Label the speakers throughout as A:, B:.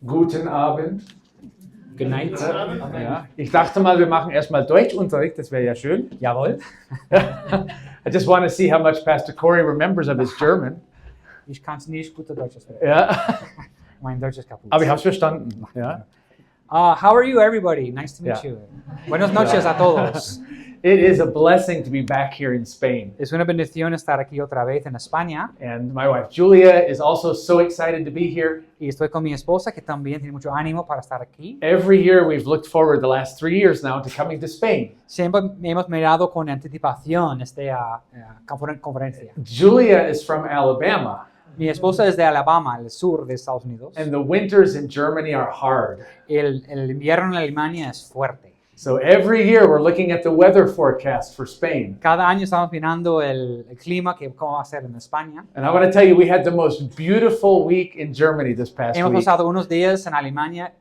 A: Guten Abend.
B: Good night.
A: Ja. Ich dachte mal, wir machen erstmal Deutschunterricht, das wäre ja schön.
B: Jawohl.
A: I just want to see how much Pastor Corey remembers of his German.
B: Ich kann nicht gut Deutsch sprechen.
A: Ja.
B: Mein Deutsch ist kaputt.
A: Aber ich habe es verstanden. Ja.
B: How are you, everybody? Nice to meet
A: Yeah.
B: you. Buenas noches a todos.
A: It is a blessing to be back here in Spain.
B: Es una bendición estar aquí otra vez en España.
A: And my wife Julia is also so excited to be here.
B: Y estoy con mi esposa, que también tiene mucho ánimo para estar aquí.
A: Every year we've looked forward the last 3 years now to coming to Spain.
B: Siempre hemos mirado con anticipación esta conferencia.
A: Julia is from Alabama,
B: Mi esposa es de Alabama, el sur de Estados Unidos.
A: and the winters in Germany are hard.
B: El invierno en Alemania es fuerte.
A: So every year we're looking at the weather forecast for Spain.
B: Cada año estamos mirando el clima, que cómo va a ser en España.
A: And I want to tell you, we had the most beautiful week in Germany this past
B: Hemos
A: week.
B: pasado unos días en Alemania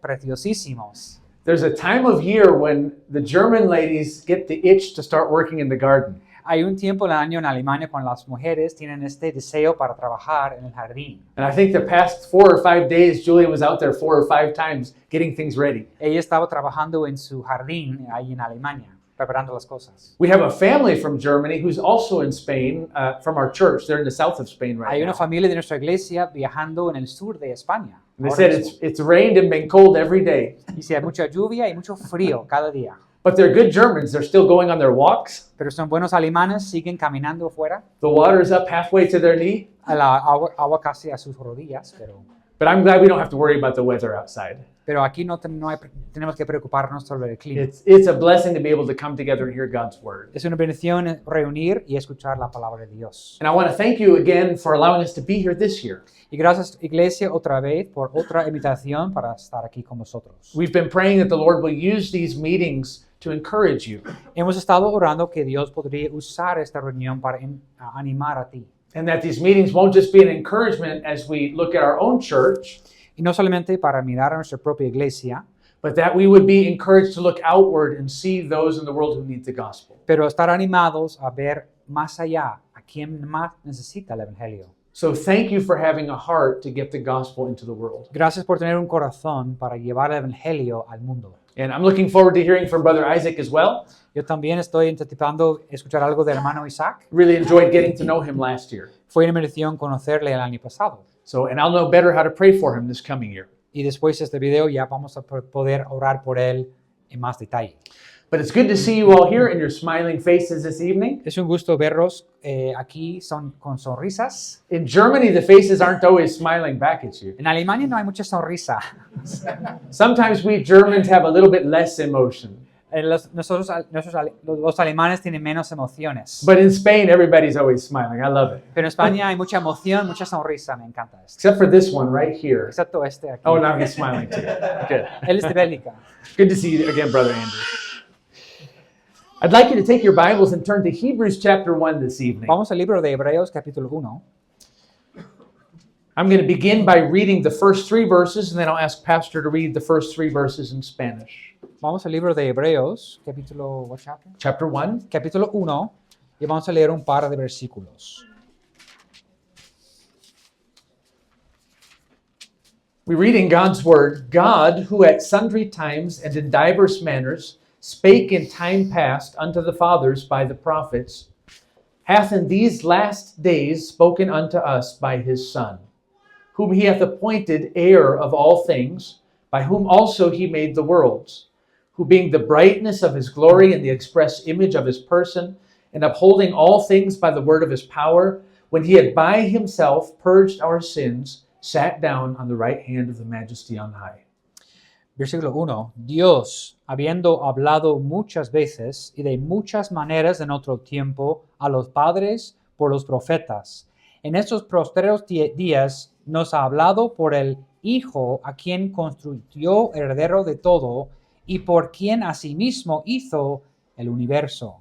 B: preciosísimos.
A: There's a time of year when the German ladies get the itch to start working in the garden.
B: Hay un tiempo del año en Alemania cuando las mujeres tienen este deseo para trabajar en el jardín.
A: And I think the past 4 or 5 days, Julia was out there 4 or 5 times getting things ready.
B: Ella estaba trabajando en su jardín ahí en Alemania, preparando las cosas.
A: We have a family from Germany who's also in Spain from our church. They're in the south of Spain right
B: Hay una
A: now.
B: familia de nuestra iglesia viajando en el sur de España.
A: And they
B: ahora
A: said
B: mismo.
A: it's rained and been cold every day.
B: Dice, hay mucha lluvia y mucho frío cada día.
A: But they're good Germans. They're still going on their walks.
B: Pero son buenos alemanes, siguen caminando afuera.
A: The water's up halfway to their knee.
B: A la agua casi a sus rodillas,
A: But I'm glad we don't have to worry about the weather outside.
B: pero aquí no tenemos que preocuparnos sobre el clima.
A: It's a blessing to be able to come together and hear God's word.
B: Es una bendición reunir y escuchar la palabra de Dios.
A: And I want to thank you again for allowing us to be here this year.
B: Y gracias, Iglesia, otra vez por otra invitación para estar aquí con vosotros.
A: We've been praying that the Lord will use these meetings to encourage you
B: Hemos estado orando que Dios podría usar esta reunión para animar a ti.
A: and that these meetings won't just be an encouragement as we look at our own church,
B: Y no solamente para mirar a nuestra propia iglesia,
A: but that we would be encouraged to look outward and see those in the world who need the gospel.
B: pero estar animados a ver más allá a quien más necesita el Evangelio.
A: So thank you for having a heart to get the gospel into the world.
B: Gracias por tener un corazón para llevar el Evangelio al mundo.
A: And I'm looking forward to hearing from Brother Isaac as well.
B: Yo también estoy anticipando escuchar algo del hermano Isaac.
A: Really enjoyed getting to know him last year.
B: Fue una bendición conocerle el año pasado.
A: So, and I'll know better how to pray for him this coming year.
B: Y después de este video ya vamos a poder orar por él en más detalle.
A: But it's good to see you all here and your smiling faces this evening.
B: Es un gusto verlos aquí con sonrisas.
A: In Germany, the faces aren't always smiling back at you.
B: En Alemania no hay mucha sonrisa.
A: Sometimes we Germans have a little bit less emotion.
B: Los alemanes tienen menos emociones.
A: But in Spain, everybody's always smiling. I love it.
B: Pero en España hay mucha emoción, mucha sonrisa. Me encanta esto.
A: Except for this one right here.
B: Excepto este aquí.
A: Oh, now he's smiling too. Good.
B: Él es de Bélgica.
A: Good to see you again, Brother Andrew. I'd like you to take your Bibles and turn to Hebrews chapter 1 this evening.
B: Vamos al libro de Hebreos, capítulo 1.
A: I'm going to begin by reading the first 3 verses, and then I'll ask Pastor to read the first 3 verses in Spanish.
B: Vamos al libro de Hebreos, capítulo, what chapter?
A: Chapter 1.
B: Capítulo 1, y vamos a leer un par de versículos.
A: We read in God's Word, God, who at sundry times and in divers manners spake in time past unto the fathers by the prophets, hath in these last days spoken unto us by his Son, whom he hath appointed heir of all things, by whom also he made the worlds, who being the brightness of his glory and the express image of his person, and upholding all things by the word of his power, when he had by himself purged our sins, sat down on the right hand of the majesty on high.
B: Versículo 1. Dios, habiendo hablado muchas veces y de muchas maneras en otro tiempo a los padres por los profetas, en estos postreros días nos ha hablado por el Hijo, a quien constituyó heredero de todo y por quien asimismo hizo el universo,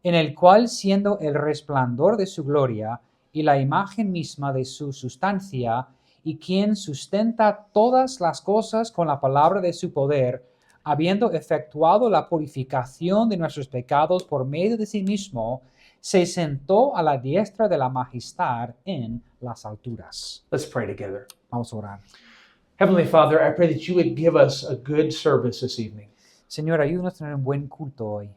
B: en el cual, siendo el resplandor de su gloria y la imagen misma de su sustancia, y quien sustenta todas las cosas con la palabra de su poder, habiendo efectuado la purificación de nuestros pecados por medio de sí mismo, se sentó a la diestra de la majestad en las alturas.
A: Let's pray together.
B: Vamos a orar.
A: Heavenly Father, I pray that you would give us a good service this evening.
B: Señor, ayúdanos a tener un buen culto hoy.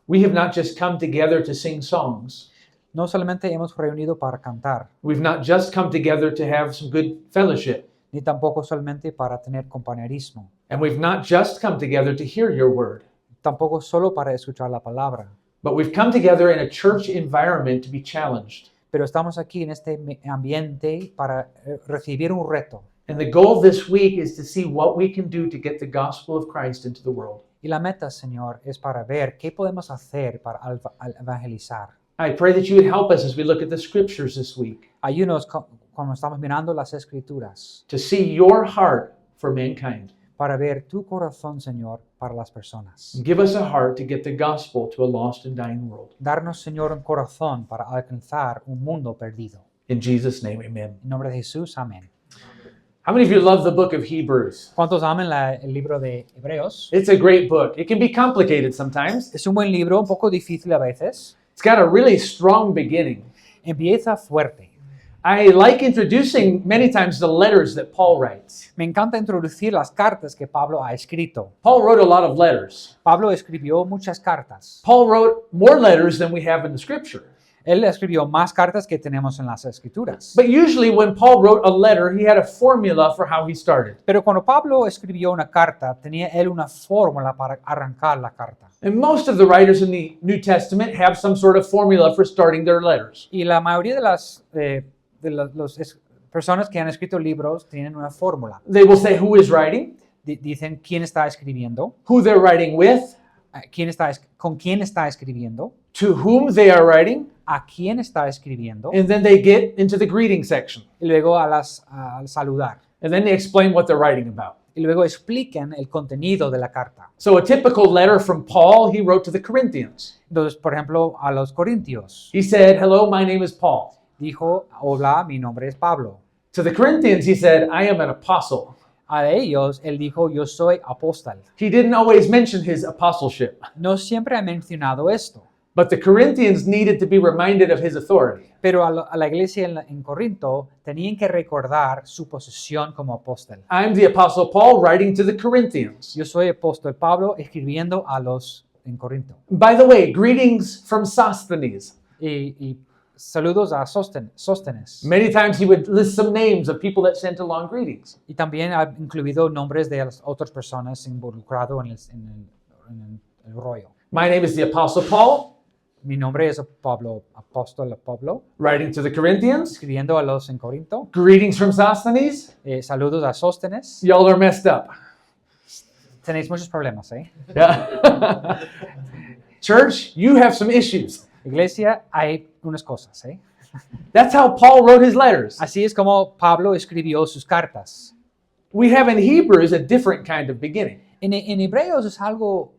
A: We have not just come together to sing songs.
B: No solamente hemos reunido para cantar,
A: We've not just come together to have some good fellowship.
B: ni tampoco solamente para tener compañerismo,
A: And we've not just come together to hear your word.
B: tampoco solo para escuchar la palabra,
A: But we've come together in a church environment to be challenged.
B: pero estamos aquí en este ambiente para recibir un reto.
A: And the goal this week is to see what we can do to get the gospel of Christ into the world.
B: Y la meta, Señor, es para ver qué podemos hacer para evangelizar.
A: I pray that you would help us as we look at the scriptures this week
B: Ayúdanos cuando estamos mirando las Escrituras
A: to see your heart for mankind.
B: para ver tu corazón, Señor, para las personas.
A: Give us a heart to get the gospel to a lost and dying world.
B: Darnos, Señor, un corazón para alcanzar un mundo perdido.
A: In Jesus' name, amen.
B: En nombre de Jesús, amén.
A: How many of you love the book of Hebrews?
B: ¿Cuántos aman el libro de Hebreos?
A: It's a great book. It can be complicated sometimes.
B: Es un buen libro, un poco difícil a veces.
A: It's got a really strong beginning.
B: Empieza fuerte.
A: I like introducing many times the letters that Paul writes.
B: Me encanta introducir las cartas que Pablo ha escrito.
A: Paul wrote a lot of letters.
B: Pablo escribió muchas cartas.
A: Paul wrote more letters than we have in the scripture.
B: Él escribió más cartas que tenemos en las Escrituras.
A: But usually when Paul wrote a letter, he had a formula for how he started.
B: Pero cuando Pablo escribió una carta, tenía él una fórmula para arrancar la carta.
A: And most of the writers in the New Testament have some sort of formula for starting their letters.
B: Y la mayoría de las personas que han escrito libros tienen una fórmula.
A: They will say who is writing,
B: Dicen quién está escribiendo,
A: who they're writing with,
B: con quién está escribiendo,
A: to whom they are writing,
B: a quién está escribiendo,
A: and then they get into the greeting section.
B: y luego al saludar.
A: And then they explain what they're writing about.
B: Y luego explican el contenido de la carta.
A: So a typical letter from Paul, he wrote to the Corinthians.
B: Entonces, por ejemplo, a los Corintios,
A: He said, "Hello, my name is Paul."
B: dijo, hola, mi nombre es Pablo.
A: To the Corinthians, he said, "I am an apostle."
B: A ellos, él dijo, yo soy apóstol.
A: He didn't always mention his apostleship,
B: No siempre ha mencionado esto,
A: but the Corinthians needed to be reminded of his authority.
B: pero a la iglesia en Corinto tenían que recordar su posición como apóstol.
A: I'm the apostle Paul writing to the Corinthians.
B: Yo soy apóstol Pablo escribiendo a los en Corinto.
A: By the way, greetings from Sosthenes.
B: Y saludos a Sóstenes.
A: Many times he would list some names of people that sent along greetings.
B: Y también ha incluido nombres de las otras personas involucradas en el rollo.
A: My name is the apostle Paul,
B: Mi nombre es apóstol Pablo,
A: writing to the Corinthians.
B: escribiendo a los en Corinto.
A: Greetings from Sosthenes.
B: Saludos a Sóstenes.
A: Y'all are messed up.
B: Tenéis muchos problemas, ¿eh?
A: Yeah. Church, you have some issues.
B: Iglesia, hay unas cosas, ¿eh?
A: That's how Paul wrote his letters.
B: Así es como Pablo escribió sus cartas.
A: We have in Hebrews a different kind of beginning.
B: En Hebreos es algo,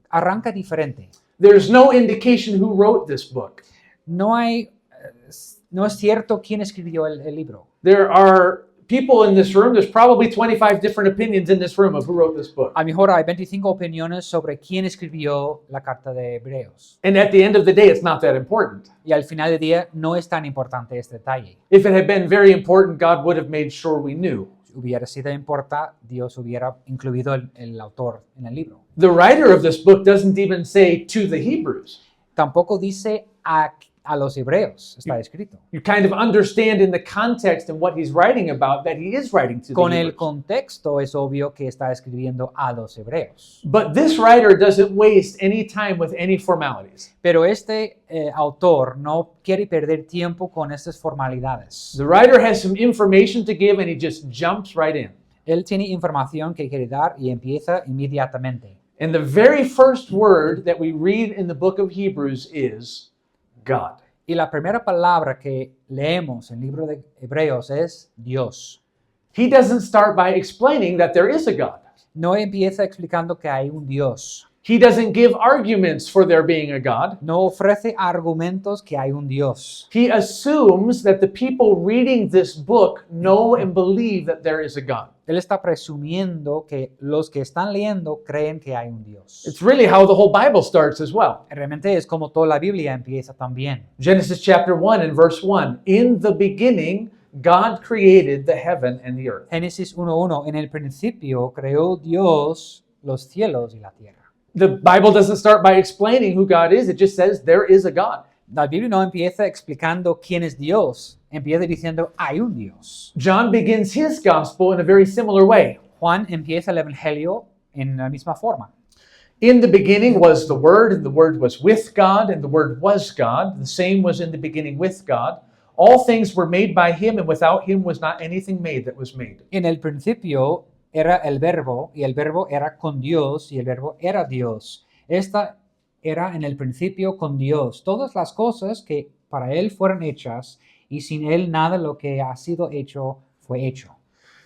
B: arranca diferente.
A: There's no indication who wrote this book.
B: No es cierto quién escribió el libro.
A: There are people in this room, there's probably 25 different opinions in this room of who wrote this book.
B: A lo mejor hay 25 opiniones sobre quién escribió la carta de Hebreos.
A: And at the end of the day, it's not that important.
B: Y al final del día no es tan importante este detalle.
A: If it had been very important, God would have made sure we knew.
B: Si hubiera sido importante, Dios hubiera incluido el autor en el libro.
A: The writer of this book doesn't even say to the Hebrews.
B: Tampoco dice a los hebreos, está escrito.
A: You kind of understand in the context and what he's writing about that he is writing to the
B: Con el
A: Hebrews.
B: contexto es obvio que está escribiendo a los hebreos.
A: But this writer doesn't waste any time with any formalities.
B: Pero este autor no quiere perder tiempo con estas formalidades.
A: The writer has some information to give and he just jumps right in.
B: Él tiene información que quiere dar y empieza inmediatamente.
A: And the very first word that we read in the book of Hebrews is God.
B: Y la primera palabra que leemos en el libro de Hebreos es Dios.
A: He doesn't start by explaining that there is a God.
B: No empieza explicando que hay un Dios.
A: He doesn't give arguments for there being a God.
B: No ofrece argumentos que hay un Dios.
A: He assumes that the people reading this book know and believe that there is a God.
B: Él está presumiendo que los que están leyendo creen que hay un Dios.
A: It's really how the whole Bible starts as well.
B: Realmente es como toda la Biblia empieza también.
A: Genesis chapter 1 and verse 1. In the beginning, God created the heaven and the earth.
B: Génesis 1:1, en el principio creó Dios los cielos y la tierra.
A: The Bible doesn't start by explaining who God is. It just says there is a God.
B: La Biblia no empieza explicando quién es Dios, empieza diciendo hay un Dios.
A: John begins his gospel in a very similar way.
B: Juan empieza el Evangelio en la misma forma.
A: In the beginning was the Word, and the Word was with God, and the Word was God. The same was in the beginning with God. All things were made by him, and without him was not anything made that was made.
B: En el principio era el verbo, y el verbo era con Dios, y el verbo era Dios. Esta era en el principio con Dios. Todas las cosas que para él fueron hechas, y sin él nada lo que ha sido hecho fue hecho.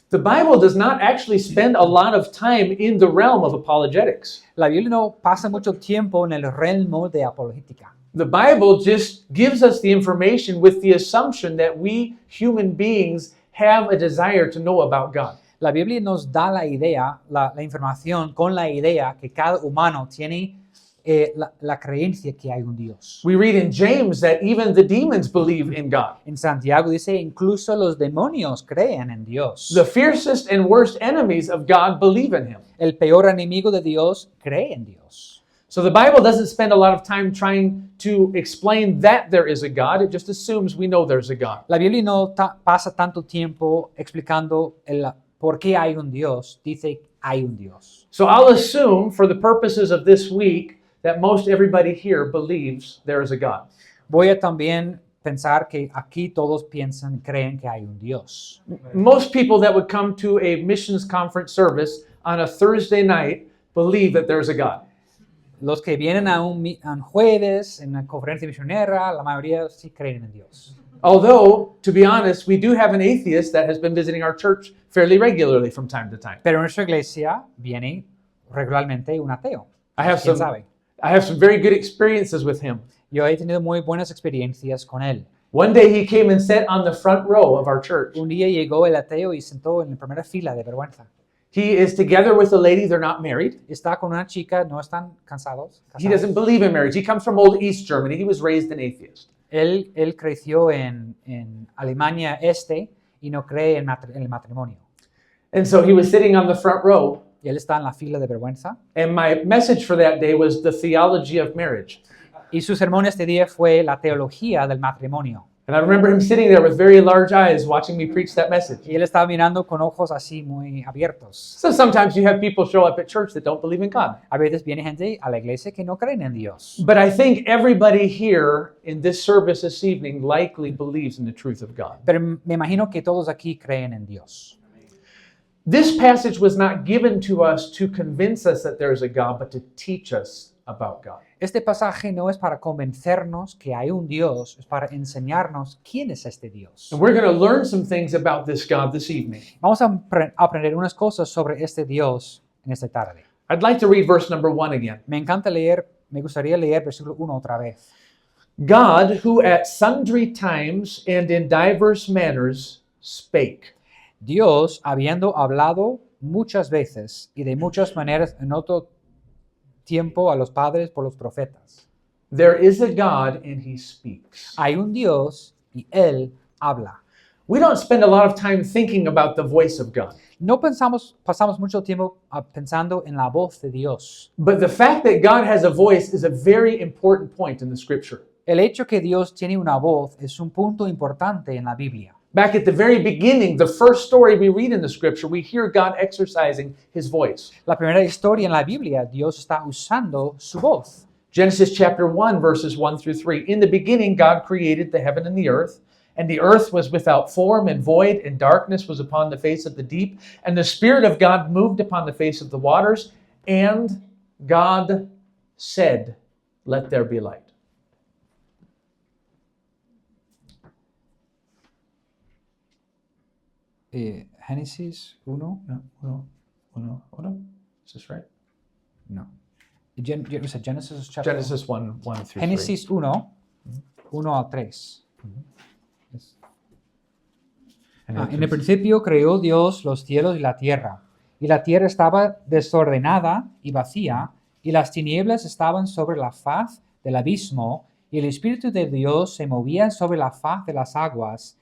A: The Bible does not actually spend a lot of time in the realm of apologetics.
B: La Biblia no pasa mucho tiempo en el reino de apologética.
A: The Bible just gives us the information with the assumption that we human beings have a desire to know about God.
B: La Biblia nos da la idea, la información con la idea que cada humano tiene la creencia que hay un Dios.
A: We read in James that even the demons believe in God.
B: En Santiago dice, incluso los demonios creen en Dios.
A: The fiercest and worst enemies of God believe in him.
B: El peor enemigo de Dios cree en Dios.
A: So the Bible doesn't spend a lot of time trying to explain that there is a God. It just assumes we know there's a God.
B: La Biblia no pasa tanto tiempo explicando por qué hay un Dios. Dice, hay un Dios.
A: So I'll assume for the purposes of this week that most everybody here believes there is a God.
B: Voy a también pensar que aquí todos creen que hay un Dios.
A: Most people that would come to a missions conference service on a Thursday night believe that there's a God.
B: Los que vienen a un jueves en una conferencia misionera, la mayoría sí creen en Dios.
A: Although, to be honest, we do have an atheist that has been visiting our church fairly regularly from time to time.
B: Pero en nuestra iglesia viene regularmente un ateo.
A: I have
B: ¿Quién
A: some
B: sabe?
A: very good experiences with him.
B: Yo he tenido muy buenas experiencias con él.
A: One day he came and sat on the front row of our church.
B: Un día llegó el ateo y sentó en la primera fila de vergüenza.
A: He is together with a lady, they're not married.
B: Está con una chica, no están casados.
A: He doesn't believe in marriage. He comes from old East Germany. He was raised an atheist.
B: Él creció en Alemania Este y no cree en el matrimonio.
A: And so he was sitting on the front row.
B: Y él está en la fila de vergüenza.
A: And my message for that day was the theology of marriage.
B: Y su sermón este día fue la teología del matrimonio.
A: And I remember him sitting there with very large eyes watching me preach that message.
B: Y él estaba mirando con ojos así muy abiertos.
A: So sometimes you have people show up at church that don't believe in God.
B: A veces viene gente a la iglesia que no creen en Dios.
A: But I think everybody here in this service this evening likely believes in the truth of God.
B: Pero me imagino que todos aquí creen en Dios.
A: This passage was not given to us to convince us that there is a God, but to teach us about God.
B: Este pasaje no es para convencernos que hay un Dios, es para enseñarnos quién es este Dios.
A: And we're going to learn some things about this God this evening.
B: Vamos a aprender unas cosas sobre este Dios en esta tarde.
A: I'd like to read verse number 1 again.
B: Me gustaría leer versículo 1 otra vez.
A: God, who at sundry times and in diverse manners spake.
B: Dios, habiendo hablado muchas veces y de muchas maneras en otro tiempo a los padres por los profetas.
A: There is a God and he speaks.
B: Hay un Dios y Él habla.
A: We don't spend a lot of time thinking about the voice of God.
B: No pasamos mucho tiempo pensando en la voz de Dios.
A: But the fact that God has a voice is a very important point in the scripture.
B: El hecho que Dios tiene una voz es un punto importante en la Biblia.
A: Back at the very beginning, the first story we read in the scripture, we hear God exercising his voice.
B: La primera historia en la Biblia, Dios está usando su voz.
A: Genesis chapter 1, verses 1 through 3. In the beginning, God created the heaven and the earth was without form and void, and darkness was upon the face of the deep, and the Spirit of God moved upon the face of the waters, and God said, "Let there be light."
B: Génesis 1.
A: No. Is this right?
B: No. Genesis chapter
A: Genesis 1 through 3.
B: Génesis 1, 1 a 3. En el principio creó Dios los cielos y la tierra estaba desordenada y vacía, y las tinieblas estaban sobre la faz del abismo, y el Espíritu de Dios se movía sobre la faz de las aguas,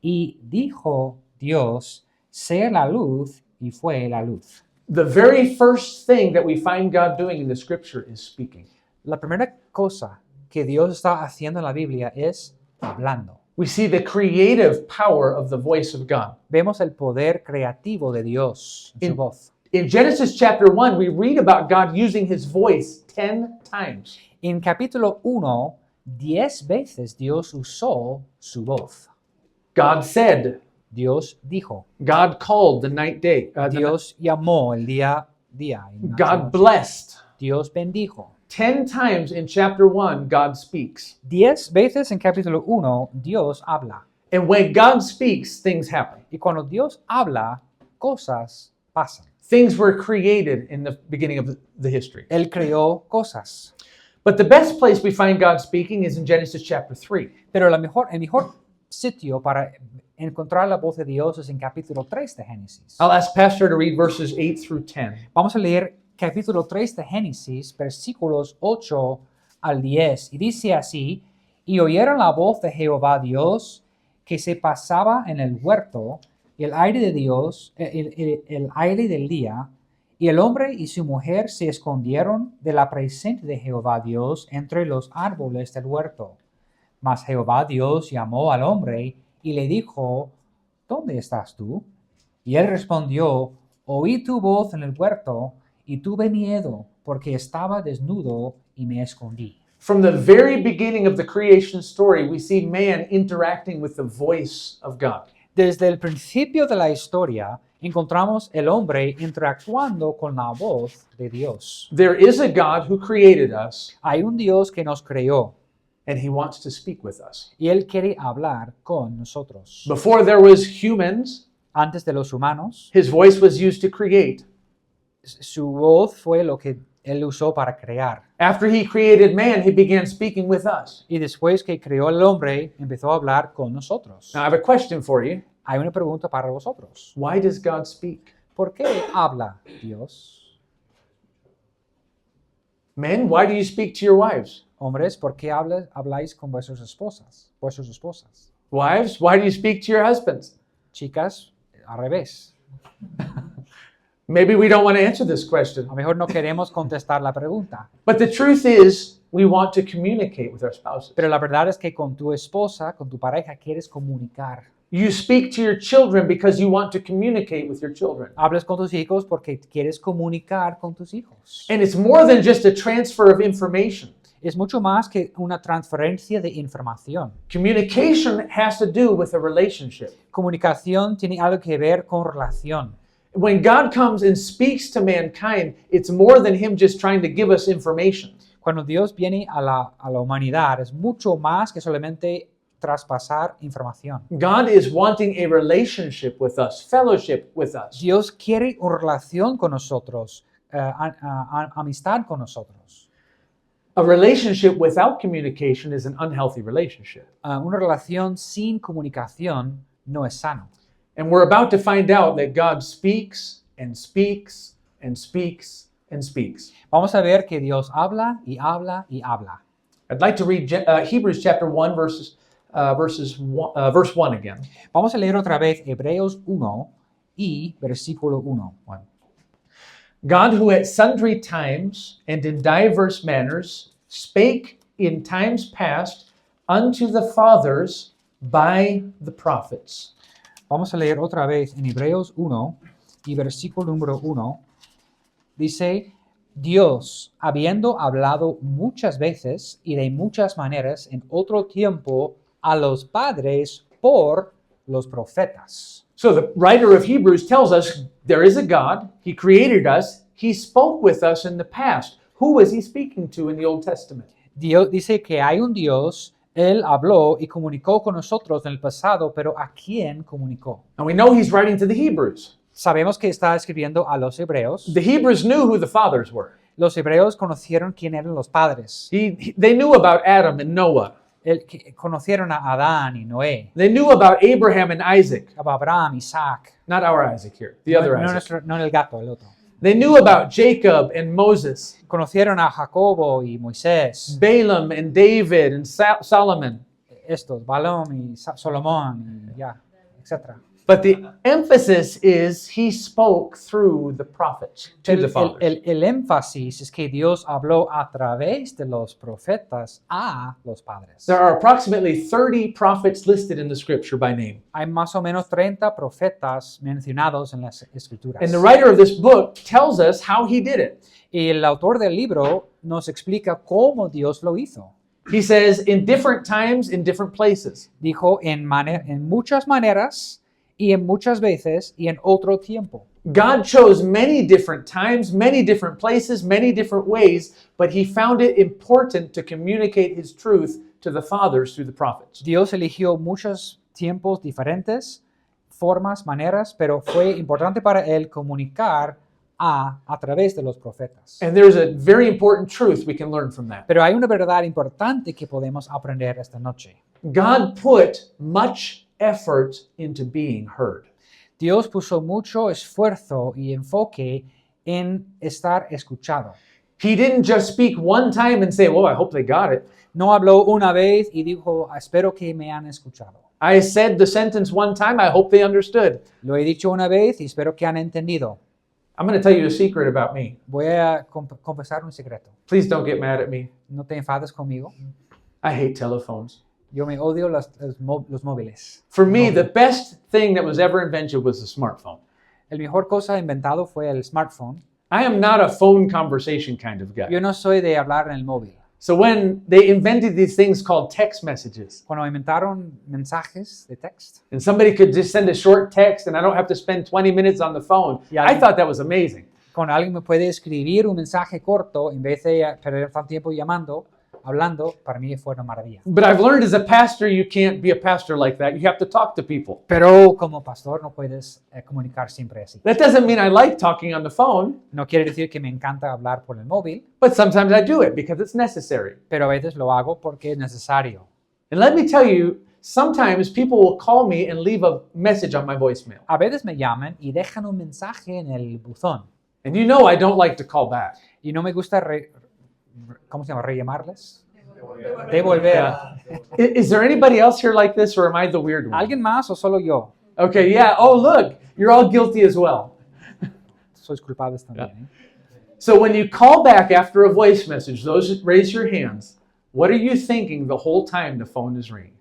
B: Y dijo Dios, sea la luz, y fue la luz.
A: The very first thing that we find God doing in the scripture is speaking.
B: La primera cosa que Dios está haciendo en la Biblia es hablando.
A: We see the creative power of the voice of God.
B: Vemos el poder creativo de Dios en su voz.
A: In Genesis chapter 1, we read about God using his voice 10 times.
B: En capítulo 1, 10 veces Dios usó su voz.
A: God said,
B: Dios dijo.
A: God called the night day.
B: Dios llamó el día. Y
A: God blessed.
B: Dios bendijo.
A: 10 times in chapter 1, God speaks.
B: 10 veces en capítulo 1, Dios habla.
A: And when God speaks, things happen.
B: Y cuando Dios habla, cosas pasan.
A: Things were created in the beginning of the history.
B: Él creó cosas.
A: But the best place we find God speaking is in Genesis chapter 3.
B: Pero el mejor sitio para encontrar la voz de Dios es en capítulo 3 de Génesis.
A: I'll ask Pastor to read verses 8 through 10.
B: Vamos a leer capítulo 3 de Génesis, versículos 8 al 10. Y dice así, y oyeron la voz de Jehová Dios que se pasaba en el huerto, y el aire de Dios, el aire del día, y el hombre y su mujer se escondieron de la presencia de Jehová Dios entre los árboles del huerto. Mas Jehová Dios llamó al hombre y le dijo, ¿dónde estás tú? Y él respondió, oí tu voz en el huerto y tuve miedo porque estaba desnudo y me escondí.
A: From the very beginning of the creation story, we see man interacting with the voice of God.
B: Desde el principio de la historia, encontramos el hombre interactuando con la voz de Dios.
A: There is a God who created us,
B: Hay un Dios que nos creó
A: and he wants to speak with us.
B: y Él quiere hablar con nosotros.
A: Before there was humans,
B: Antes de los humanos,
A: his voice was used to create.
B: su voz fue lo que Él usó para crear.
A: After he created man, he began speaking with us.
B: Y después que creó al hombre, empezó a hablar con nosotros.
A: Now, I have a question for you.
B: Hay una pregunta para vosotros.
A: Why does God speak?
B: ¿Por qué habla Dios?
A: Men, why do you speak to your wives?
B: Hombres, ¿por qué habláis con vuestras esposas?
A: Wives, why do you speak to your husbands?
B: Chicas, al revés.
A: Maybe we don't want to answer this question.
B: A lo mejor no queremos contestar la pregunta.
A: But the truth is, we want to communicate with our spouses.
B: Pero la verdad es que con tu esposa, con tu pareja, quieres comunicar.
A: You speak to your children because you want to communicate with your children.
B: Hablas con tus hijos porque quieres comunicar con tus hijos.
A: And it's more than just a transfer of information.
B: Es mucho más que una transferencia de información.
A: Communication has to do with a relationship.
B: Comunicación tiene algo que ver con relación.
A: When God comes and speaks to mankind, it's more than him just trying to give us information.
B: Cuando Dios viene a la humanidad, es mucho más que solamente traspasar información.
A: God is wanting a relationship with us, fellowship with us.
B: Dios quiere una relación con nosotros, amistad con nosotros.
A: A relationship without communication is an unhealthy relationship.
B: Una relación sin comunicación no es sano.
A: And we're about to find out that God speaks and speaks and speaks and speaks.
B: Vamos a ver que Dios habla y habla y habla.
A: I'd like to read Hebrews chapter 1, verse 1 again.
B: Vamos a leer otra vez Hebreos 1 y versículo 1.
A: God, who at sundry times and in diverse manners spake in times past unto the fathers by the prophets.
B: Vamos a leer otra vez en Hebreos 1 y versículo número 1. Dice, Dios, habiendo hablado muchas veces y de muchas maneras en otro tiempo a los padres por los profetas.
A: So the writer of Hebrews tells us there is a God. He created us. He spoke with us in the past. Who was he speaking to in the Old Testament?
B: Dios dice que hay un Dios, Él habló y comunicó con nosotros en el pasado, pero ¿a quién comunicó?
A: And we know he's writing to the Hebrews.
B: Sabemos que está escribiendo a los hebreos.
A: The Hebrews knew who the fathers were.
B: Los hebreos conocieron quién eran los padres.
A: They knew about Adam and Noah.
B: Conocieron a Adán y Noé,
A: They knew about Abraham and Isaac.
B: a Abraham, Isaac.
A: Not our Isaac here, the other
B: no,
A: Isaac.
B: no el gato, el otro.
A: They knew about Jacob and Moses,
B: Conocieron a Jacobo y Moisés,
A: Balaam and David and Solomon.
B: estos, Balaam y Salomón, y ya. etc.
A: But the emphasis is he spoke through the prophets to the fathers.
B: El énfasis es que Dios habló a través de los profetas a los padres.
A: There are approximately 30 prophets listed in the scripture by name.
B: Hay más o menos 30 profetas mencionados en las escrituras.
A: And the writer of this book tells us how he did it.
B: Y el autor del libro nos explica cómo Dios lo hizo.
A: He says, in different times, in different places.
B: Dijo en muchas maneras y en muchas veces y en otro tiempo.
A: God chose many different times, many different places, many different ways, but he found it important to communicate his truth to the fathers through the prophets.
B: Dios eligió muchos tiempos diferentes, formas, maneras, pero fue importante para él comunicar a través de los profetas.
A: And there's a very important truth we can learn from that.
B: Pero hay una verdad importante que podemos aprender esta noche.
A: God put much effort into being heard.
B: Dios puso mucho esfuerzo y enfoque en estar escuchado.
A: He didn't just speak one time and say, well, I hope they got it.
B: No habló una vez y dijo, espero que me han escuchado.
A: I said the sentence one time, I hope they understood.
B: Lo he dicho una vez y espero que han entendido.
A: I'm going to tell you a secret about me.
B: Voy a confesar un secreto.
A: Please don't get mad at me.
B: No te enfades conmigo.
A: I hate telephones.
B: Yo me odio los móviles.
A: For me, the best thing that was ever invented was the smartphone.
B: El mejor cosa inventado fue el smartphone.
A: I am not a phone conversation kind of guy.
B: Yo no soy de hablar en el móvil.
A: So when they invented these things called text messages,
B: Cuando inventaron mensajes de texto,
A: and somebody could just send a short text and I don't have to spend 20 minutes on the phone,
B: Yeah.
A: I thought that was amazing.
B: cuando alguien me puede escribir un mensaje corto en vez de perder tanto tiempo hablando, para mí fue una maravilla.
A: But I've learned as a pastor, you can't be a pastor like that. You have to talk to people.
B: Pero como pastor no puedes comunicar siempre así.
A: That doesn't mean I like talking on the phone,
B: No quiere decir que me encanta hablar por el móvil,
A: but sometimes I do it because it's necessary.
B: pero a veces lo hago porque es necesario.
A: And let me tell you, sometimes people will call me and leave a message on my voicemail.
B: A veces me llaman y dejan un mensaje en el buzón.
A: And you know I don't like to call back.
B: Y no me gusta, ¿cómo se llama? Rellamarles. Devolver.
A: Is there anybody else here like this, or am I the weird one?
B: ¿Alguien más o solo yo?
A: Okay, yeah. Oh, look, you're all guilty as well.
B: Sois culpables también. ¿eh?
A: So when you call back after a voice message, those that raise your hands, what are you thinking the whole time the phone is ringing?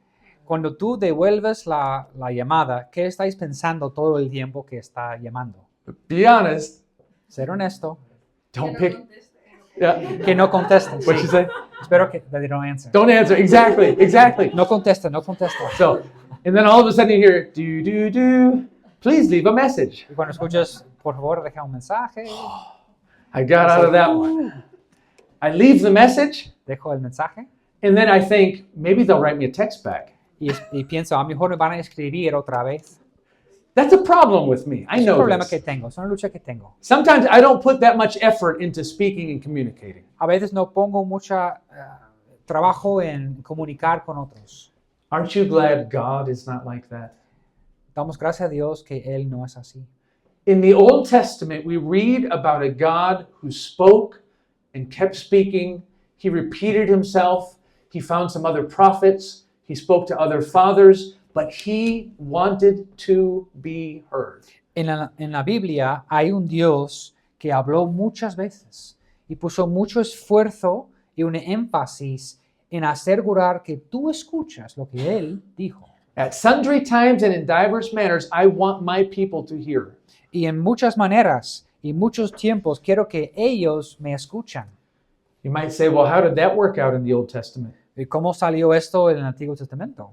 B: Cuando tú devuelves la llamada, ¿qué estáis pensando todo el tiempo que está llamando?
A: Be honest.
B: Ser honesto.
A: Don't pick. Yeah.
B: Que no contesten.
A: What
B: sí.
A: you say?
B: Espero que they don't answer.
A: Don't answer. Exactly. Exactly.
B: No contesta, no contesta.
A: So, and then all of a sudden you hear, do, do, do. Please leave a message.
B: Y cuando escuchas, por favor, deja un mensaje.
A: I got out of that one. I leave the message,
B: Dejo el mensaje.
A: and then I think, maybe they'll write me a text back.
B: Y pienso, a lo mejor me van a escribir otra vez.
A: That's a problem with me. I
B: Es un
A: know
B: problema
A: this.
B: que tengo, es una lucha que tengo.
A: Sometimes I don't put that much effort into speaking and communicating.
B: A veces no pongo mucha trabajo en comunicar con otros.
A: Aren't you glad God is not like that?
B: Damos gracias a Dios que Él no es así.
A: In the Old Testament, we read about a God who spoke and kept speaking. He repeated himself. He found some other prophets. He spoke to other fathers, but he wanted to be heard.
B: En la Biblia hay un Dios que habló muchas veces y puso mucho esfuerzo y un énfasis en asegurar que tú escuchas lo que Él dijo.
A: At sundry times and in divers manners, I want my people to hear.
B: Y en muchas maneras y muchos tiempos quiero que ellos me escuchan.
A: You might say, well, how did that work out in the Old Testament?
B: ¿Y cómo salió esto en el Antiguo Testamento?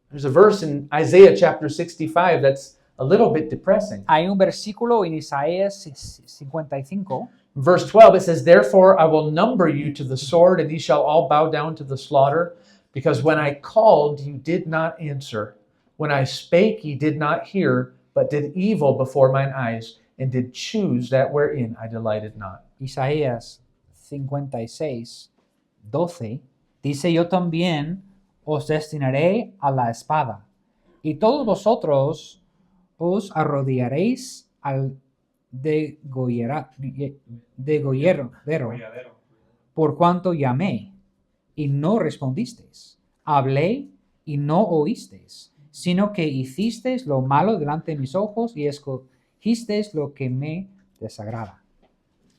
A: There's a verse in Isaiah chapter 65 that's a little bit depressing.
B: Hay un versículo en Isaías 55.
A: Verse 12, it says, therefore I will number you to the sword, and ye shall all bow down to the slaughter. Because when I called, you did not answer. When I spake, ye did not hear, but did evil before mine eyes, and did choose that wherein I delighted not.
B: Isaías 56, 12, dice: yo también os destinaré a la espada, y todos vosotros os arrodillaréis al degolladero, por cuanto llamé, y no respondisteis, hablé, y no oísteis, sino que hicisteis lo malo delante de mis ojos y escogisteis lo que me desagrada.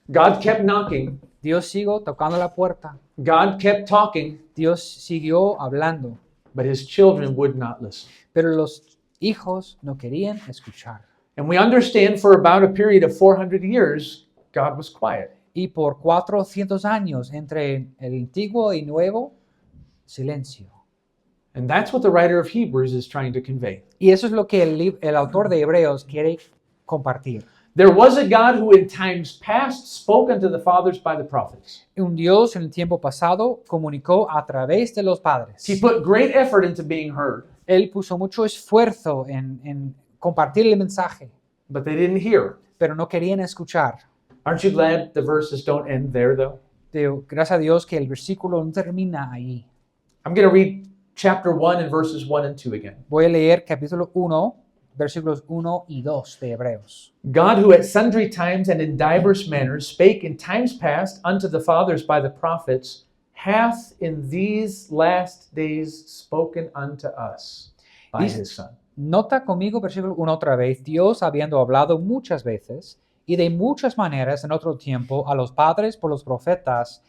A: God kept knocking.
B: Dios siguió tocando la puerta.
A: God kept talking,
B: Dios siguió hablando,
A: but his children would not listen.
B: pero los hijos no querían escuchar.
A: And we understand for about a period of 400 years, God was quiet.
B: Y por 400 años, entre el antiguo y nuevo, silencio.
A: And that's what the writer of Hebrews is trying to convey.
B: Y eso es lo que el autor de Hebreos quiere compartir.
A: There was a God who in times past spoke unto the fathers by the prophets.
B: Un Dios en el tiempo pasado comunicó a través de los padres.
A: He put great effort into being heard,
B: Él puso mucho esfuerzo en compartir el mensaje,
A: but they didn't hear.
B: pero no querían escuchar.
A: Aren't you glad the verses don't end there, though?
B: Gracias a Dios que el versículo no termina ahí.
A: I'm going to read chapter 1 and verses 1 and 2 again.
B: Voy a leer capítulo 1, versículos 1 y 2 de Hebreos.
A: God, who at sundry times and in divers manners spake in times past unto the fathers by the prophets, hath in these last days spoken unto us by
B: Dice-
A: his Son.
B: Nota conmigo versículo 1 otra vez. Dios, habiendo hablado muchas veces y de muchas maneras en otro tiempo a los padres por los profetas,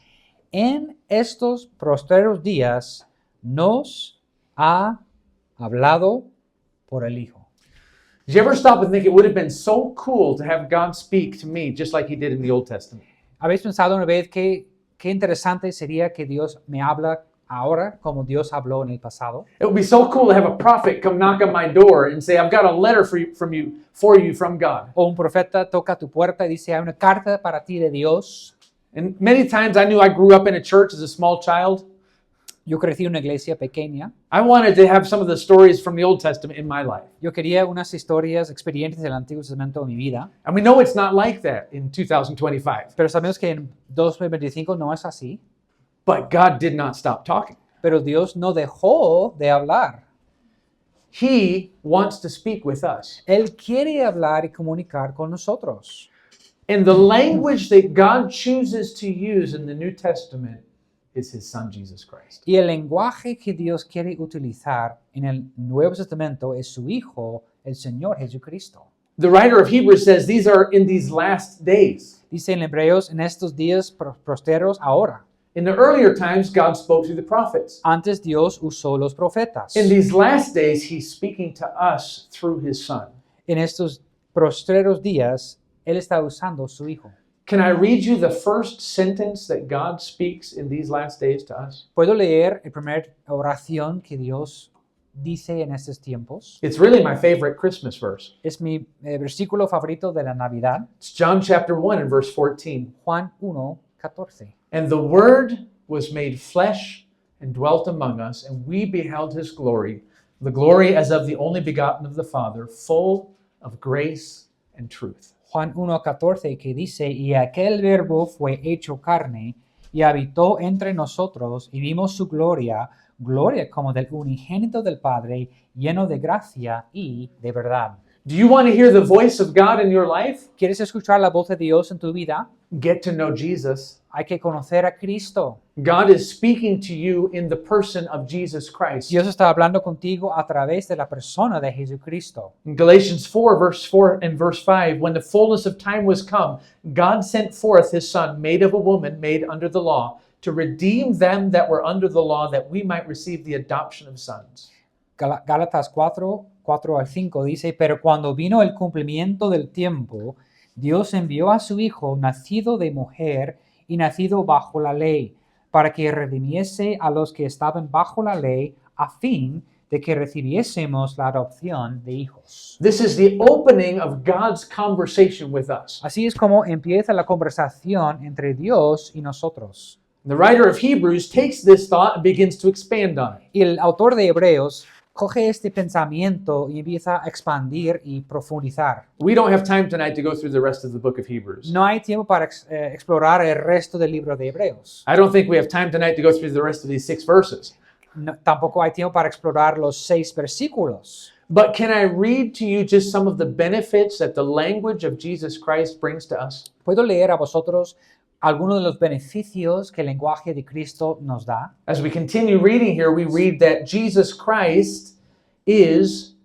B: en estos postreros días nos ha hablado por el Hijo.
A: Did you ever stop and think it would have been so cool to have God speak to me just like he did in the Old Testament?
B: ¿Habéis pensado una vez qué interesante sería que Dios me habla ahora como Dios habló en el pasado?
A: It would be so cool to have a prophet come knock on my door and say, I've got a letter for you from God.
B: O un profeta toca tu puerta y dice, hay una carta para ti de Dios.
A: And many times I knew I grew up in a church as a small child.
B: Yo crecí en una iglesia pequeña.
A: I wanted to have some of the stories from the Old Testament in my life.
B: Yo quería unas historias, experiencias del Antiguo Testamento en mi vida.
A: And we know it's not like that in 2025.
B: Pero sabemos que en 2025 no es así.
A: But God did not stop talking.
B: Pero Dios no dejó de hablar.
A: He wants to speak with us.
B: Él quiere hablar y comunicar con nosotros.
A: And the language that God chooses to use in the New Testament is his Son, Jesus Christ.
B: Y el lenguaje que Dios quiere utilizar en el Nuevo Testamento es su Hijo, el Señor Jesucristo.
A: The writer of Hebrews says these are in these last days.
B: Dice en Hebreos, en estos días posteros ahora.
A: In the earlier times, God spoke through the prophets.
B: Antes Dios usó los profetas.
A: In these last days, he's speaking to us through his Son.
B: En estos postreros días, Él está usando su Hijo.
A: Can I read you the first sentence that God speaks in these last days to us?
B: ¿Puedo leer la primera oración que Dios dice en estos tiempos?
A: It's really my favorite Christmas verse.
B: Es mi versículo favorito de la Navidad,
A: It's John chapter 1 and verse 14.
B: Juan 1:14.
A: And the Word was made flesh and dwelt among us, and we beheld his glory, the glory as of the only begotten of the Father, full of grace and truth.
B: Juan 1:14 que dice, y aquel verbo fue hecho carne y habitó entre nosotros y vimos su gloria, gloria como del unigénito del Padre, lleno de gracia y de verdad.
A: Do you want to hear the voice of God in your life?
B: ¿Quieres escuchar la voz de Dios en tu vida?
A: Get to know Jesus.
B: Hay que conocer a Cristo.
A: God is speaking to you in the person of Jesus Christ.
B: Dios está hablando contigo a través de la persona de Jesucristo.
A: In Galatians 4, verse 4 and verse 5, when the fullness of time was come, God sent forth his Son, made of a woman, made under the law, to redeem them that were under the law, that we might receive the adoption of sons.
B: Gálatas 4:4-5 dice, pero cuando vino el cumplimiento del tiempo, Dios envió a su Hijo, nacido de mujer y nacido bajo la ley, para que redimiese a los que estaban bajo la ley, a fin de que recibiésemos la adopción de hijos.
A: This is the opening of God's conversation with us.
B: Así es como empieza la conversación entre Dios y nosotros.
A: The writer of Hebrews takes this thought and begins to expand on it.
B: Y el autor de Hebreos coge este pensamiento y empieza a expandir y profundizar.
A: We don't have time tonight to go through the rest of the book of Hebrews.
B: No hay tiempo para explorar el resto del libro de Hebreos.
A: I don't think we have time tonight to go through the rest of these 6 verses.
B: Tampoco hay tiempo para explorar los 6 versículos.
A: But can I read to you just some of the benefits that the language of Jesus Christ brings to us?
B: ¿Puedo leer a vosotros algunos de los beneficios que el lenguaje de Cristo nos da?
A: As we continue reading here, we read that Jesus Christ is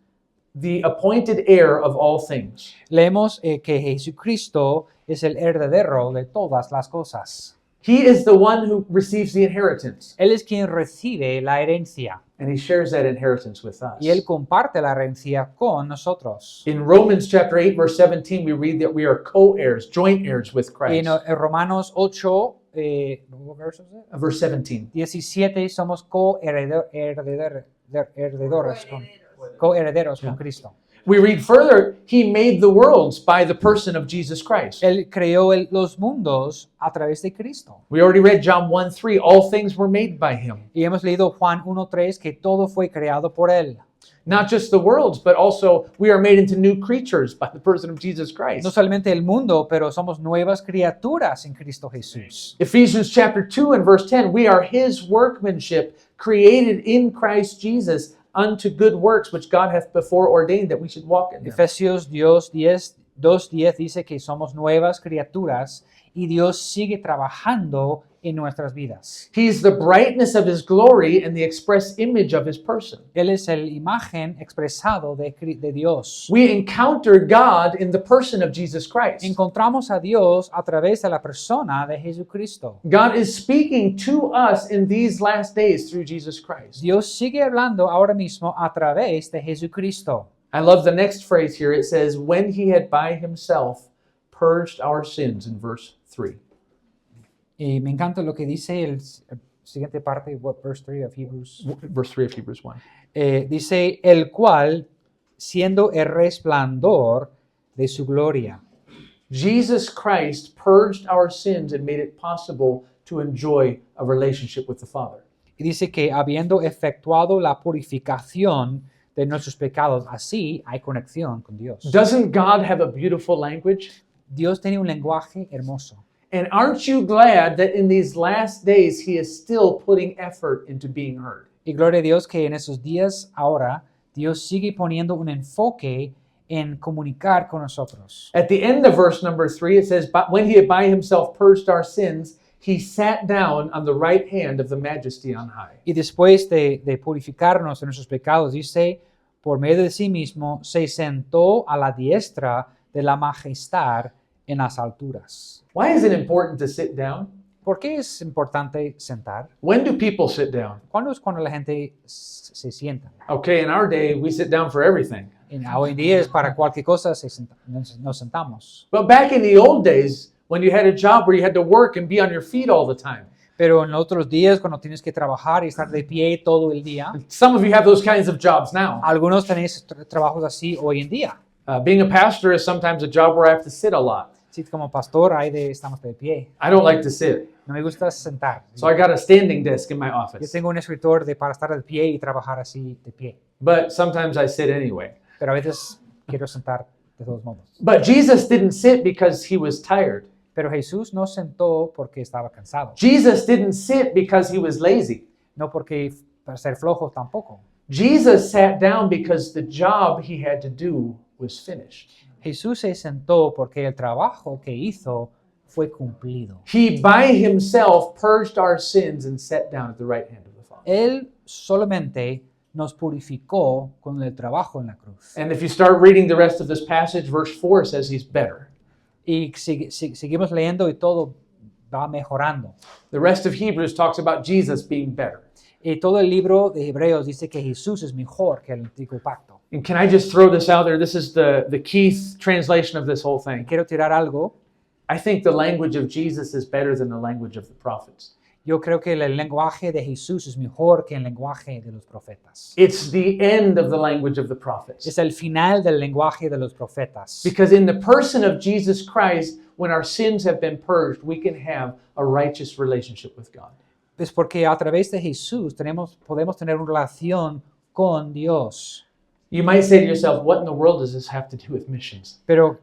A: the appointed heir of all things.
B: Leemos que Jesucristo es el heredero de todas las cosas.
A: He is the one who receives the inheritance,
B: Él es quien recibe la herencia
A: and he shares that inheritance with us.
B: y Él comparte la herencia con nosotros.
A: In Romans chapter 8, verse 17, we read that we are co-heirs, joint heirs with Christ.
B: En Romanos 8, what verse is it?
A: Verse 17.
B: 17, somos coherederos con Cristo.
A: We read further, he made the worlds by the person of Jesus Christ.
B: Él creó los mundos a través de Cristo.
A: We already read John 1:3, all things were made by him.
B: Y hemos leído Juan 1:3 que todo fue creado por Él.
A: Not just the worlds, but also we are made into new creatures by the person of Jesus Christ.
B: No solamente el mundo, pero somos nuevas criaturas en Cristo Jesús.
A: Ephesians chapter 2 and verse 10, we are his workmanship, created in Christ Jesus unto good works, which God hath before ordained that we should walk in them.
B: Efesios 2:10 dice que somos nuevas criaturas y Dios sigue trabajando en nuestras vidas.
A: He's the brightness of his glory and the express image of his person.
B: Él es la imagen expresado de Dios.
A: We encounter God in the person of Jesus Christ.
B: Encontramos a Dios a través de la persona de Jesucristo.
A: God is speaking to us in these last days through Jesus Christ.
B: Dios sigue hablando ahora mismo a través de Jesucristo.
A: I love the next phrase here. It says, when he had by himself purged our sins, in verse 3.
B: Y me encanta lo que dice el siguiente parte, verse 3 of Hebrews.
A: Verse 3 of Hebrews 1.
B: Dice, el cual, siendo el resplandor de su gloria.
A: Jesus Christ purged our sins and made it possible to enjoy a relationship with the Father.
B: Y dice que habiendo efectuado la purificación de nuestros pecados, así hay conexión con Dios.
A: Doesn't God have a beautiful language?
B: Dios tiene un lenguaje hermoso.
A: And aren't you glad that in these last days he is still putting effort into being heard?
B: Y gloria a Dios que en esos días ahora Dios sigue poniendo un enfoque en comunicar con nosotros.
A: At the end of verse number 3, it says, "But when he had by himself purged our sins, he sat down on the right hand of the majesty on high."
B: Y después de purificarnos de nuestros pecados, dice, por medio de sí mismo, se sentó a la diestra de la majestad en las alturas.
A: Why is it important to sit down?
B: ¿Por qué es importante sentar?
A: When do people sit down?
B: ¿Cuándo es cuando la gente se sienta?
A: Okay, in our day, we sit down for everything.
B: Hoy en día es para cualquier cosa nos sentamos.
A: But back in the old days, when you had a job where you had to work and be on your feet all the time,
B: Pero en otros días, cuando tienes que trabajar y estar de pie todo el día,
A: some of you have those kinds of jobs now.
B: algunos tenéis trabajos así hoy en día.
A: Being a pastor is sometimes a job where I have to sit a lot.
B: Sí, como pastor, estamos de pie.
A: I don't like to sit.
B: No me gusta sentar.
A: So I got a standing desk in my
B: Yo
A: office.
B: tengo un escritor para estar de pie y trabajar así de pie.
A: But sometimes I sit anyway.
B: Pero a veces quiero sentar de todos modos.
A: But Jesus didn't sit because he was tired.
B: Pero Jesús no sentó porque estaba cansado.
A: Jesus didn't sit because he was lazy.
B: No porque para ser flojo tampoco.
A: Jesus sat down because the job he had to do was finished.
B: Jesús se sentó porque el trabajo que hizo fue cumplido.
A: He by himself purged our sins and sat down at the right hand of the Father.
B: Él solamente nos purificó con el trabajo en la cruz.
A: And if you start reading the rest of this passage, verse 4 says he's better.
B: Y seguimos leyendo y todo va mejorando.
A: The rest of Hebrews talks about Jesus being better.
B: Y todo el libro de Hebreos dice que Jesús es mejor que el antiguo pacto.
A: And can I just throw this out there? This is the key translation of this whole thing.
B: Quiero tirar algo.
A: I think the language of Jesus is better than the language of the prophets.
B: Yo creo que el lenguaje de Jesús es mejor que el lenguaje de los profetas.
A: It's the end of the language of the prophets.
B: Es el final del lenguaje de los profetas.
A: Because in the person of Jesus Christ, when our sins have been purged, we can have a righteous relationship with God.
B: Es porque a través de Jesús podemos tener una relación con Dios.
A: You might say to yourself, what in the world does this have to do with missions?
B: Pero,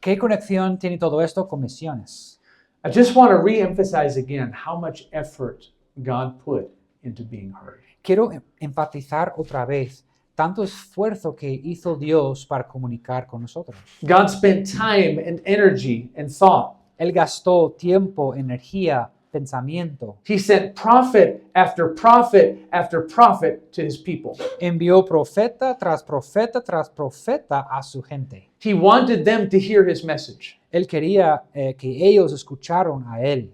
B: ¿qué conexión tiene todo esto con misiones?
A: I just want to re-emphasize again how much effort God put into being heard.
B: Quiero enfatizar otra vez tanto esfuerzo que hizo Dios para comunicar con nosotros.
A: God spent time and energy and thought
B: Él gastó tiempo, energía pensamiento.
A: He sent prophet after prophet after prophet to his people.
B: Envió profeta tras profeta tras profeta a su gente.
A: He wanted them to hear his message.
B: Él quería que ellos escucharan a él.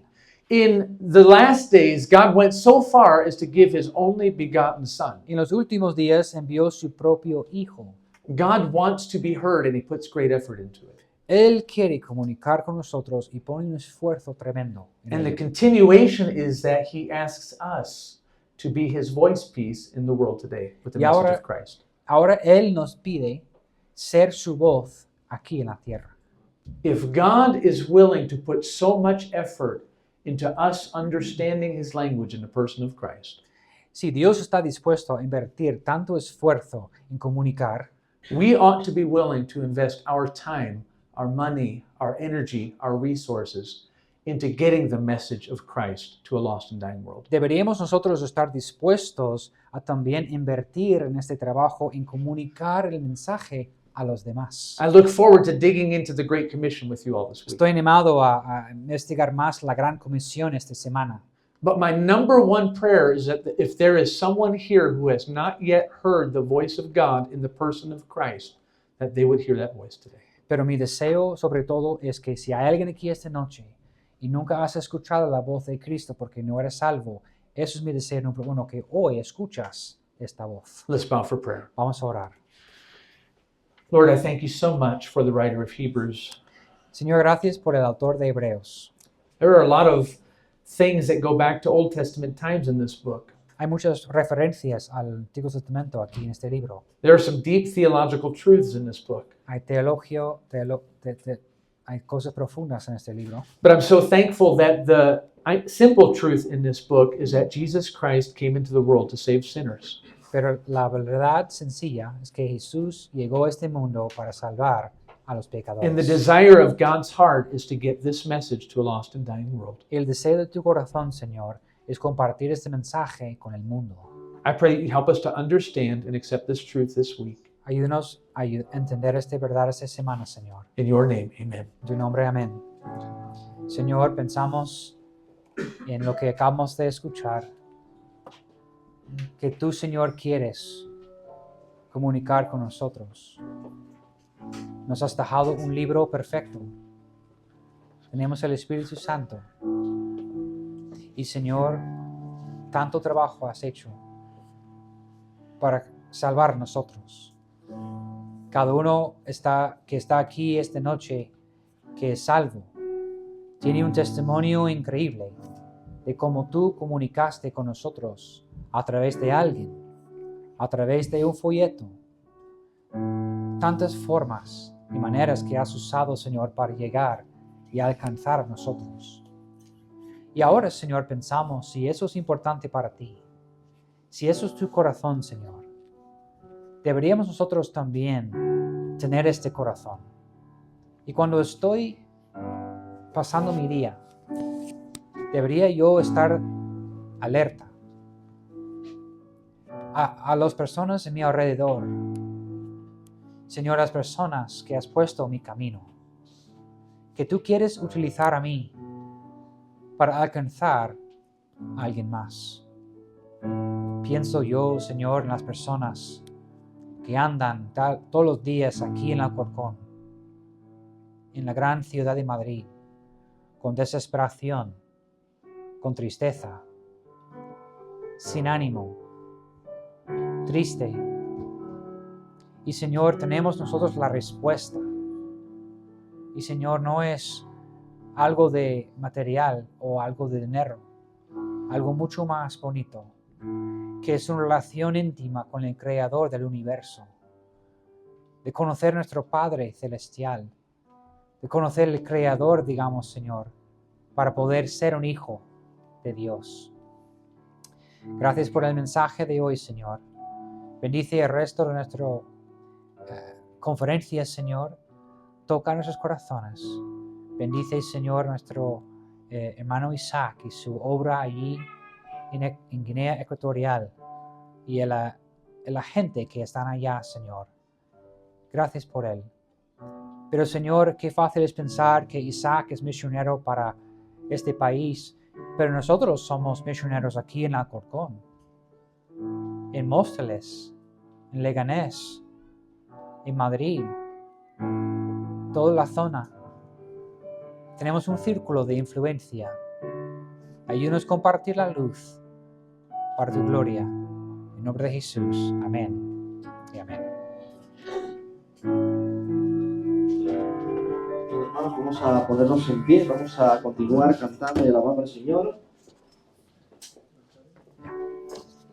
A: In the last days, God went so far as to give his only begotten Son.
B: En los últimos días envió su propio Hijo.
A: God wants to be heard, and he puts great effort into it.
B: Él quiere comunicar con nosotros y pone un esfuerzo tremendo en
A: And the
B: ello.
A: continuation is that he asks us to be his voice piece in the world today with the
B: Y
A: message
B: ahora-
A: of Christ.
B: Ahora Él nos pide ser su voz aquí en la tierra.
A: If God is willing to put so much effort into us understanding his language in the person of Christ,
B: Si Dios está dispuesto a invertir tanto esfuerzo en comunicar,
A: we ought to be willing to invest our time, our money, our energy, our resources into getting the message of Christ to a lost and dying world.
B: deberíamos nosotros estar dispuestos a también invertir en este trabajo en comunicar el mensaje a los demás.
A: I look forward to digging into the Great Commission with you all this week.
B: Estoy animado a investigar más la Gran Comisión esta semana.
A: But my number one prayer is that if there is someone here who has not yet heard the voice of God in the person of Christ, that they would hear that voice today.
B: Pero mi deseo sobre todo es que si hay alguien aquí esta noche y nunca has escuchado la voz de Cristo porque no eres salvo, eso es mi deseo número uno, que hoy escuchas esta voz.
A: Let's bow for prayer.
B: Vamos a orar.
A: Lord, I thank you so much for the writer of Hebrews.
B: Señor, gracias por el autor de Hebreos.
A: There are a lot of things that go back to Old Testament times in this book.
B: Hay muchas referencias al Antiguo Testamento aquí en este libro.
A: There are some deep theological truths in this book.
B: Hay hay cosas profundas en este libro.
A: But I'm so thankful that the simple truth in this book is that Jesus Christ came into the world to save sinners.
B: Pero la verdad sencilla es que Jesús llegó a este mundo para salvar a los pecadores.
A: And the desire of God's heart is to get this message to a lost and dying world.
B: El deseo de tu corazón, Señor, es compartir este mensaje con el mundo.
A: I pray that you help us to understand and accept this truth this week.
B: Ayúdanos a entender esta verdad esta semana, Señor.
A: In your name, amen.
B: En tu nombre, amén. Señor, pensamos en lo que acabamos de escuchar, que tú, Señor, quieres comunicar con nosotros. Nos has dejado un libro perfecto. Tenemos el Espíritu Santo. Y, Señor, tanto trabajo has hecho para salvar a nosotros. Cada uno que está aquí esta noche, que es salvo, tiene un testimonio increíble de cómo tú comunicaste con nosotros a través de alguien, a través de un folleto. Tantas formas y maneras que has usado, Señor, para llegar y alcanzar a nosotros. Y ahora, Señor, pensamos si eso es importante para ti, si eso es tu corazón, Señor, deberíamos nosotros también tener este corazón. Y cuando estoy pasando mi día, debería yo estar alerta a las personas en mi alrededor. Señor, las personas que has puesto en mi camino, que tú quieres utilizar a mí para alcanzar a alguien más. Pienso yo, Señor, en las personas que andan todos los días aquí en Alcorcón, en la gran ciudad de Madrid, con desesperación, con tristeza, sin ánimo, triste. Y Señor, tenemos nosotros la respuesta. Y Señor, no es algo de material o algo de dinero, algo mucho más bonito, que es una relación íntima con el Creador del universo, de conocer a nuestro Padre Celestial, de conocer el Creador, digamos, Señor, para poder ser un hijo de Dios. Gracias por el mensaje de hoy, Señor. Bendice el resto de nuestra conferencia, Señor. Toca nuestros corazones. Bendice, Señor, nuestro hermano Isaac y su obra allí en Guinea Ecuatorial y a la gente que están allá, Señor. Gracias por él. Pero, Señor, qué fácil es pensar que Isaac es misionero para este país Pero nosotros somos misioneros aquí en Alcorcón, en Móstoles, en Leganés, en Madrid, toda la zona. Tenemos un círculo de influencia. Ayúdanos a compartir la luz para tu gloria. En nombre de Jesús. Amén. Y amén.
C: Hermanos, vamos a ponernos en pie, vamos a continuar cantando y alabando al Señor.